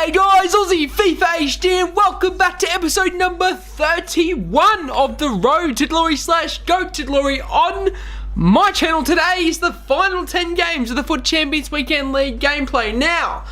G'day guys, Aussie FIFA HD and welcome back to episode number 31 of the Road to Glory / Goat to Glory on my channel. Today is the final 10 games of the FUT Champions Weekend League gameplay. Now,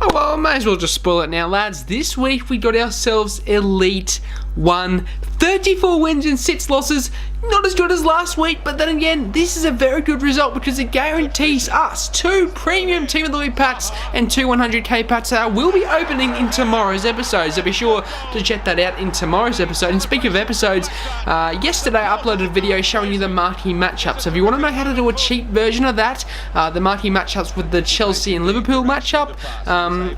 I may as well just spoil it now, lads. This week we got ourselves Elite 1, 34 wins and 6 losses. Not as good as last week, but then again, this is a very good result because it guarantees us 2 premium Team of the Week packs and 2 100k packs that will be opening in tomorrow's episode. So be sure to check that out in tomorrow's episode. And speaking of episodes, yesterday I uploaded a video showing you the marquee matchups. So if you want to know how to do a cheap version of that, the marquee matchups with the Chelsea and Liverpool matchup,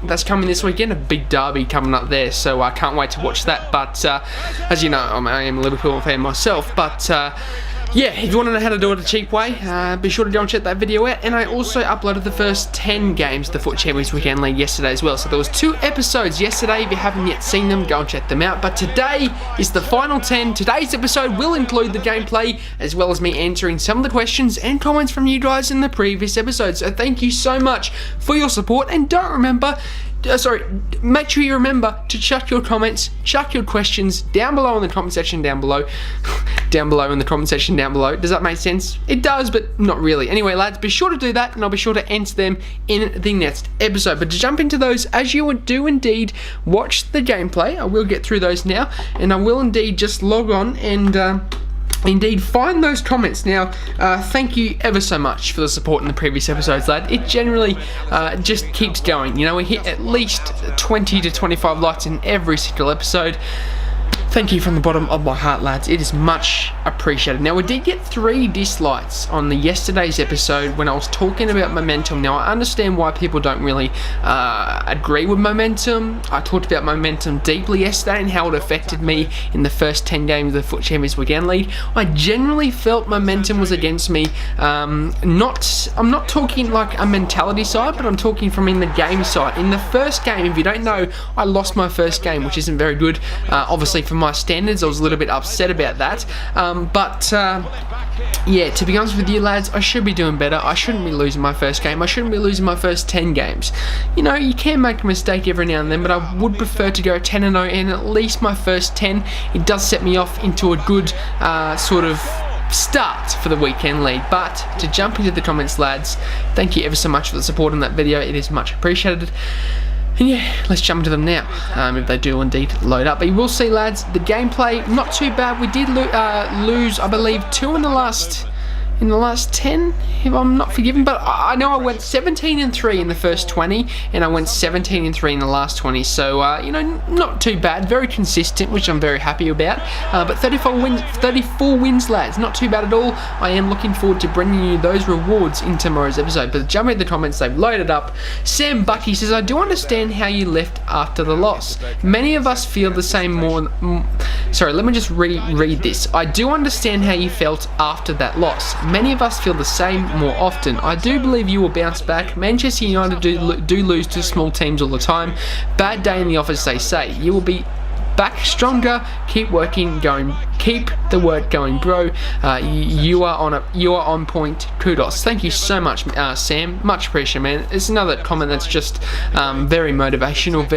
that's coming this weekend. A big derby coming up there, so I can't wait to watch that. But as you know, I am a Liverpool fan myself, but yeah, if you want to know how to do it a cheap way, be sure to go and check that video out. And I also uploaded the first 10 games of the FUT Champions Weekend League yesterday as well. So there was 2 episodes yesterday. If you haven't yet seen them, go and check them out. But today is the final 10. Today's episode will include the gameplay as well as me answering some of the questions and comments from you guys in the previous episodes. So thank you so much for your support, and make sure you remember to chuck your comments, chuck your questions down below in the comment section down below. Down below in the comment section down below. Does that make sense? It does, but not really. Anyway, lads, be sure to do that, and I'll be sure to answer them in the next episode. But to jump into those, as you do indeed watch the gameplay, I will get through those now, and I will indeed just log on and indeed find those comments. Now, thank you ever so much for the support in the previous episodes, lad. It generally just keeps going. You know, we hit at least 20 to 25 likes in every single episode. Thank you from the bottom of my heart, lads. It is much appreciated. Now, we did get 3 dislikes on the yesterday's episode when I was talking about momentum. Now, I understand why people don't really agree with momentum. I talked about momentum deeply yesterday and how it affected me in the first 10 games of the FUT Champions Weekend League. I generally felt momentum was against me. I'm not talking like a mentality side, but I'm talking from in the game side. In the first game, if you don't know, I lost my first game, which isn't very good. Obviously, for my standards, I was a little bit upset about that. Yeah, to be honest with you, lads, I should be doing better. I shouldn't be losing my first game. I shouldn't be losing my first 10 games. You know, you can make a mistake every now and then, but I would prefer to go 10-0 in at least my first 10. It does set me off into a good sort of start for the weekend league. But to jump into the comments, lads, thank you ever so much for the support on that video. It is much appreciated. And yeah, let's jump into them now, if they do indeed load up. But you will see, lads, the gameplay, not too bad. We did lose, I believe, 2 in the last 10, if I'm not forgiven, but I know I went 17-3 in the first 20, and I went 17-3 in the last 20, so, you know, not too bad, very consistent, which I'm very happy about, but 34 wins, lads, not too bad at all. I am looking forward to bringing you those rewards in tomorrow's episode. But jump in the comments, they've loaded up. Sam Bucky says, I do understand how you left after the loss. Many of us feel the same sorry, let me just reread this. I do understand how you felt after that loss. Many of us feel the same more often. I do believe you will bounce back. Manchester United do lose to small teams all the time. Bad day in the office, they say. You will be back stronger. Keep working, keep the work going, bro. You are on point. Kudos. Thank you so much, Sam. Much appreciated, man. It's another comment that's just very motivational,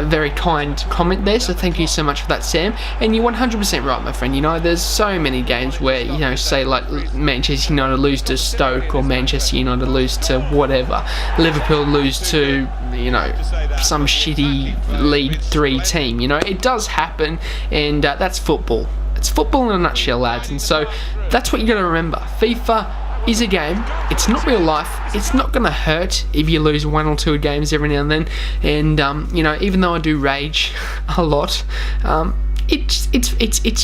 very kind comment there. So thank you so much for that, Sam. And you're 100% right, my friend. You know, there's so many games where, you know, say like Manchester United lose to Stoke, or Manchester United lose to whatever, Liverpool lose to, you know, some shitty League 3 team. You know, it does happen, and that's football. It's football in a nutshell, lads. And so that's what you got to remember. FIFA is a game. It's not real life. It's not going to hurt if you lose 1 or 2 games every now and then. And you know, even though I do rage a lot, it's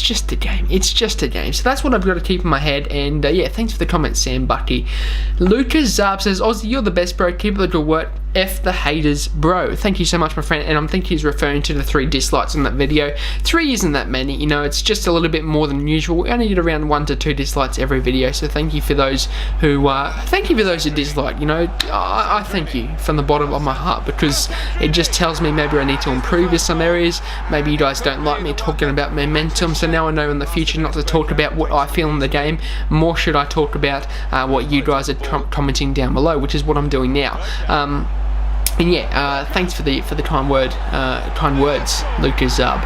just a game. It's just a game. So that's what I've got to keep in my head. And yeah, thanks for the comment, Sam Bucky. Lucas Zarb says, Aussie, you're the best, bro. Keep up the good work. F the haters, bro. Thank you so much, my friend. And I think he's referring to the 3 dislikes on that video. 3 isn't that many, you know, it's just a little bit more than usual. We only get around 1 to 2 dislikes every video, so thank you for those who dislike. You know, I thank you from the bottom of my heart, because it just tells me maybe I need to improve in some areas. Maybe you guys don't like me talking about momentum, so now I know in the future not to talk about what I feel in the game. More should I talk about what you guys are commenting down below, which is what I'm doing now. And yeah, thanks for the kind words, Lucas Zub.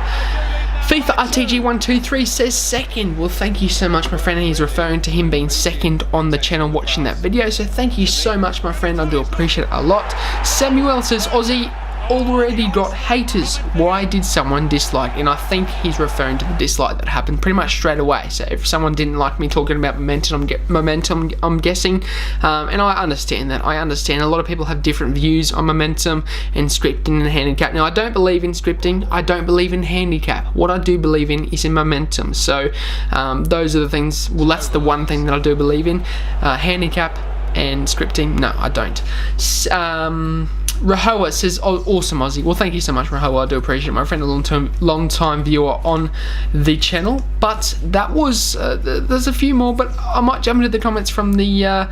FIFA RTG123 says second. Well, thank you so much, my friend. And he's referring to him being second on the channel watching that video. So thank you so much, my friend. I do appreciate it a lot. Samuel says, Aussie already got haters. Why did someone dislike? And I think he's referring to the dislike that happened pretty much straight away. So if someone didn't like me talking about momentum, I'm guessing, and I understand that. I understand a lot of people have different views on momentum and scripting and handicap. Now, I don't believe in scripting. I don't believe in handicap. What I do believe in is in momentum. So those are the things. Well, that's the one thing that I do believe in. Handicap and scripting, no, I don't. Rahowa says, oh, awesome, Aussie. Well, thank you so much, Rahowa. I do appreciate it, my friend, a long-time viewer on the channel. But that was, there's a few more, but I might jump into the comments from the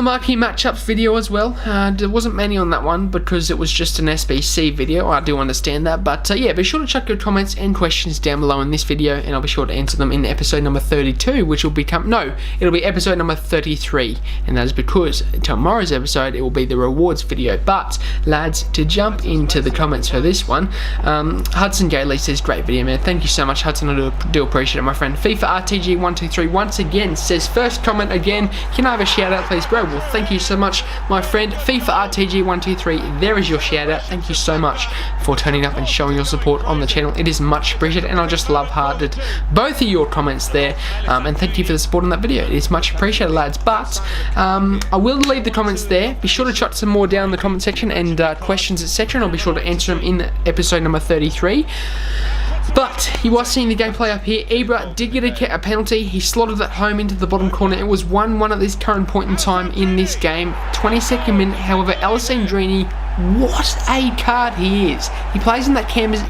marquee matchups video as well. There wasn't many on that one because it was just an SBC video. I do understand that, but yeah, be sure to chuck your comments and questions down below in this video, and I'll be sure to answer them in episode number 32, which will become, no, it'll be episode number 33, and that is because tomorrow's episode, it will be the rewards video. But, lads, to jump into the comments for this one, Hudson Gailey says, great video, man. Thank you so much, Hudson. I do appreciate it, my friend. FIFA RTG123 once again says, first comment again, can I have a shout out, please, bro? Well, thank you so much, my friend. FIFA RTG123, there is your shout out. Thank you so much for turning up and showing your support on the channel. It is much appreciated, and I just love-hearted both of your comments there, and thank you for the support on that video. It is much appreciated, lads. But I will leave the comments there. Be sure to jot some more down in the comment section and questions, etc., and I'll be sure to answer them in episode number 33. But you are seeing the gameplay up here. Ibra did get a penalty. He slotted that home into the bottom corner. It was 1-1 at this current point in time in this game. 22nd minute, however, Alessandrini, what a card he is. He plays in that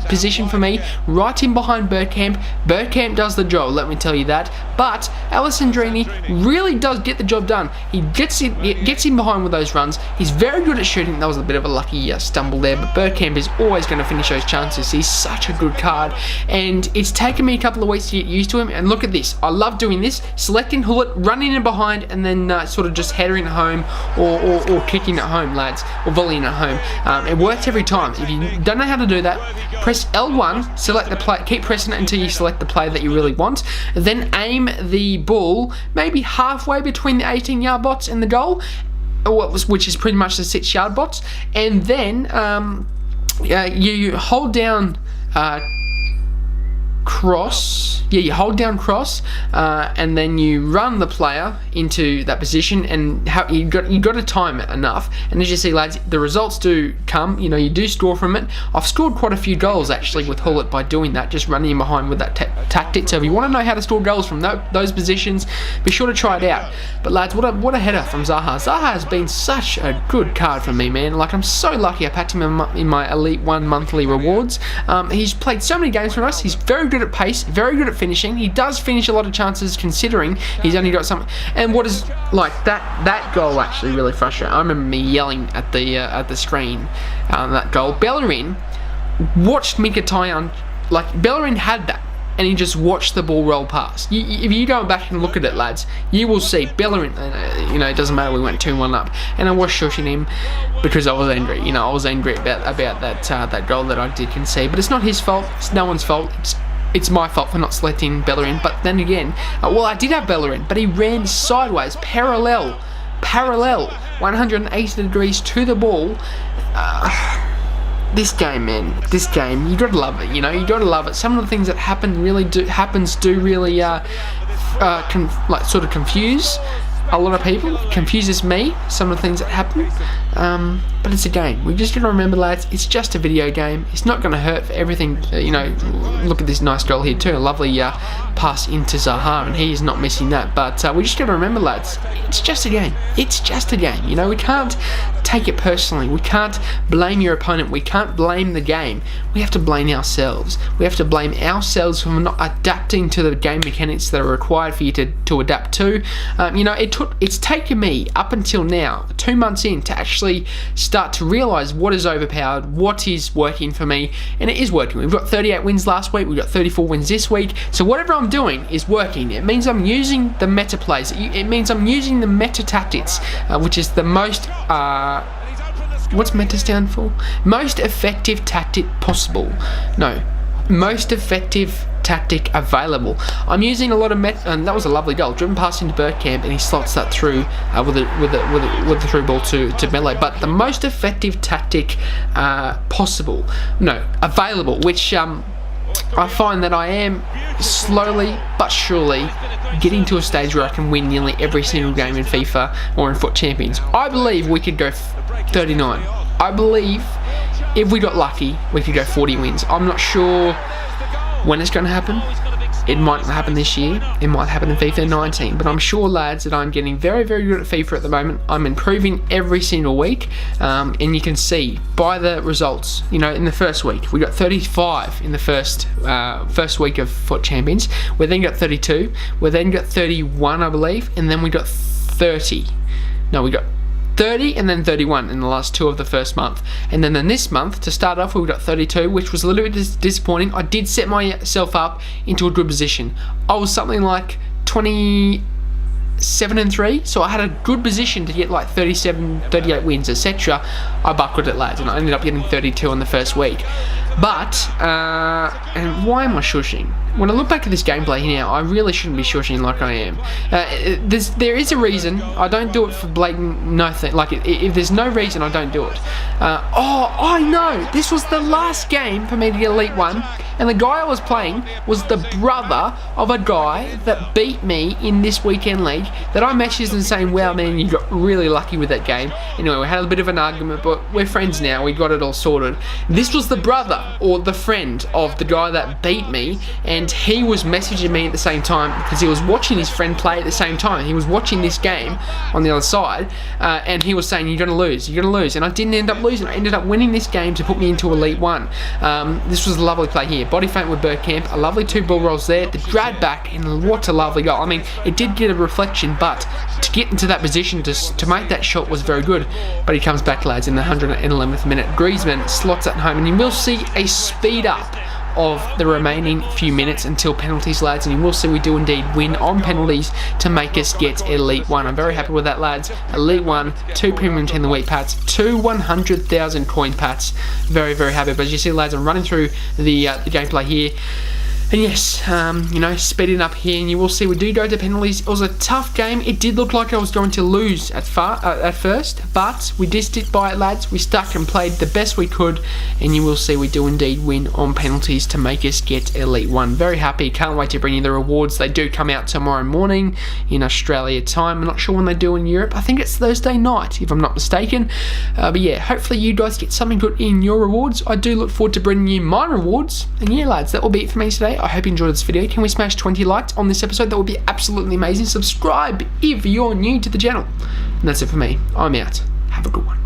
position for me, right in behind Bergkamp. Bergkamp does the job, let me tell you that. But Alessandrini really does get the job done. He gets in behind with those runs. He's very good at shooting. That was a bit of a lucky stumble there, but Bergkamp is always going to finish those chances. He's such a good card, and it's taken me a couple of weeks to get used to him. And look at this. I love doing this. Selecting Hullet, running in behind, and then sort of just headering it home or kicking it home, lads, or volleying it home. It works every time. If you don't know how to do that, press L1, select the play, keep pressing it until you select the play that you really want, then aim the ball maybe halfway between the 18-yard box and the goal, which is pretty much the 6-yard box, and then you hold down cross. Yeah, you hold down cross, and then you run the player into that position, and you got to time it enough. And as you see, lads, the results do come. You know, you do score from it. I've scored quite a few goals actually with Hullet by doing that, just running in behind with that tactic. So if you want to know how to score goals from those positions, be sure to try it out. But lads, what a header from Zaha. Zaha has been such a good card for me, man. Like, I'm so lucky I packed him in my Elite 1 monthly rewards. He's played so many games for us. He's very good at pace, very good at finishing. He does finish a lot of chances considering he's only got some. And what is like that goal actually really frustrating. I remember me yelling at the screen that goal. Bellerin watched Mkhitaryan, like Bellerin had that, and he just watched the ball roll past. If you go back and look at it, lads, you will see Bellerin, you know, it doesn't matter, we went 2-1 up, and I was shushing him because I was angry. You know, I was angry about that goal that I did concede, but it's not his fault, it's no one's fault, it's my fault for not selecting Bellerin. But then again, well, I did have Bellerin, but he ran sideways, parallel, 180 degrees to the ball. This game, man, this game, you gotta love it, you know, you gotta love it. Some of the things that happen really do really sort of confuse a lot of people. It confuses me, some of the things that happen, but it's a game. We just gotta remember, lads, it's just a video game. It's not gonna hurt for everything. You know, look at this nice goal here too, a lovely pass into Zaha, and he is not missing that. But we just gotta remember, lads, it's just a game. It's just a game. You know, we can't take it personally. We can't blame your opponent. We can't blame the game. We have to blame ourselves. We have to blame ourselves for not adapting to the game mechanics that are required for you to adapt to. You know, it's taken me up until now, 2 months in, to actually start to realise what is overpowered, what is working for me, and it is working. We've got 38 wins last week, we've got 34 wins this week, so whatever I'm doing is working. It means I'm using the meta plays, it means I'm using the meta tactics, which is the most What's meta stand for? Most effective tactic possible. No, most effective tactic available. I'm using a lot of and that was a lovely goal, driven past into Bergkamp, and he slots that through with the through ball to Melo. But the most effective tactic possible, no, available, which I find that I am slowly but surely getting to a stage where I can win nearly every single game in FIFA or in Foot Champions. I believe we could go 39. I believe if we got lucky, we could go 40 wins. I'm not sure when it's going to happen. It might happen this year, it might happen in FIFA 19, but I'm sure, lads, that I'm getting very, very good at FIFA at the moment. I'm improving every single week, and you can see by the results, you know, in the first week, we got 35 in the first week of Foot Champions. We then got 32, we then got 31, I believe, and then we got 30. No, we got 30 and then 31 in the last 2 of the first month. And then in this month, to start off, we got 32, which was a little bit disappointing. I did set myself up into a good position. I was something like 27 and 3, so I had a good position to get like 37, 38 wins, etc. I buckled it, lads, and I ended up getting 32 in the first week. But, and why am I shushing? When I look back at this gameplay now, I really shouldn't be shushing like I am. There is a reason. I don't do it for blatant nothing. Like, if there's no reason, I don't do it. I know! This was the last game for me to get Elite 1, and the guy I was playing was the brother of a guy that beat me in this weekend league, that I messaged and saying, wow, man, you got really lucky with that game. Anyway, we had a bit of an argument, but we're friends now. We got it all sorted. This was the brother, or the friend, of the guy that beat me, and he was messaging me at the same time because he was watching his friend play at the same time. He was watching this game on the other side, and he was saying, you're going to lose, and I didn't end up losing. I ended up winning this game to put me into Elite 1. This was a lovely play here. Body feint with Bergkamp, a lovely 2 ball rolls there, the drag back, and what a lovely goal. I mean, it did get a reflection, but to get into that position to make that shot was very good. But he comes back, lads, in the 111th minute. Griezmann slots at home, and you will see a speed up of the remaining few minutes until penalties, lads, and you will see we do indeed win on penalties to make us get Elite 1. I'm very happy with that, lads. Elite 1, 2 Premium 10 the week pats, 2 100,000 coin pats. Very, very happy. But as you see, lads, I'm running through the gameplay here. And yes, you know, speeding up here, and you will see we do go to penalties. It was a tough game. It did look like I was going to lose at first, but we did stick by it, lads. We stuck and played the best we could, and you will see we do indeed win on penalties to make us get Elite 1. Very happy. Can't wait to bring you the rewards. They do come out tomorrow morning in Australia time. I'm not sure when they do in Europe. I think it's Thursday night, if I'm not mistaken. But yeah, hopefully you guys get something good in your rewards. I do look forward to bringing you my rewards. And yeah, lads, that will be it for me today. I hope you enjoyed this video. Can we smash 20 likes on this episode? That would be absolutely amazing. Subscribe if you're new to the channel. And that's it for me. I'm out. Have a good one.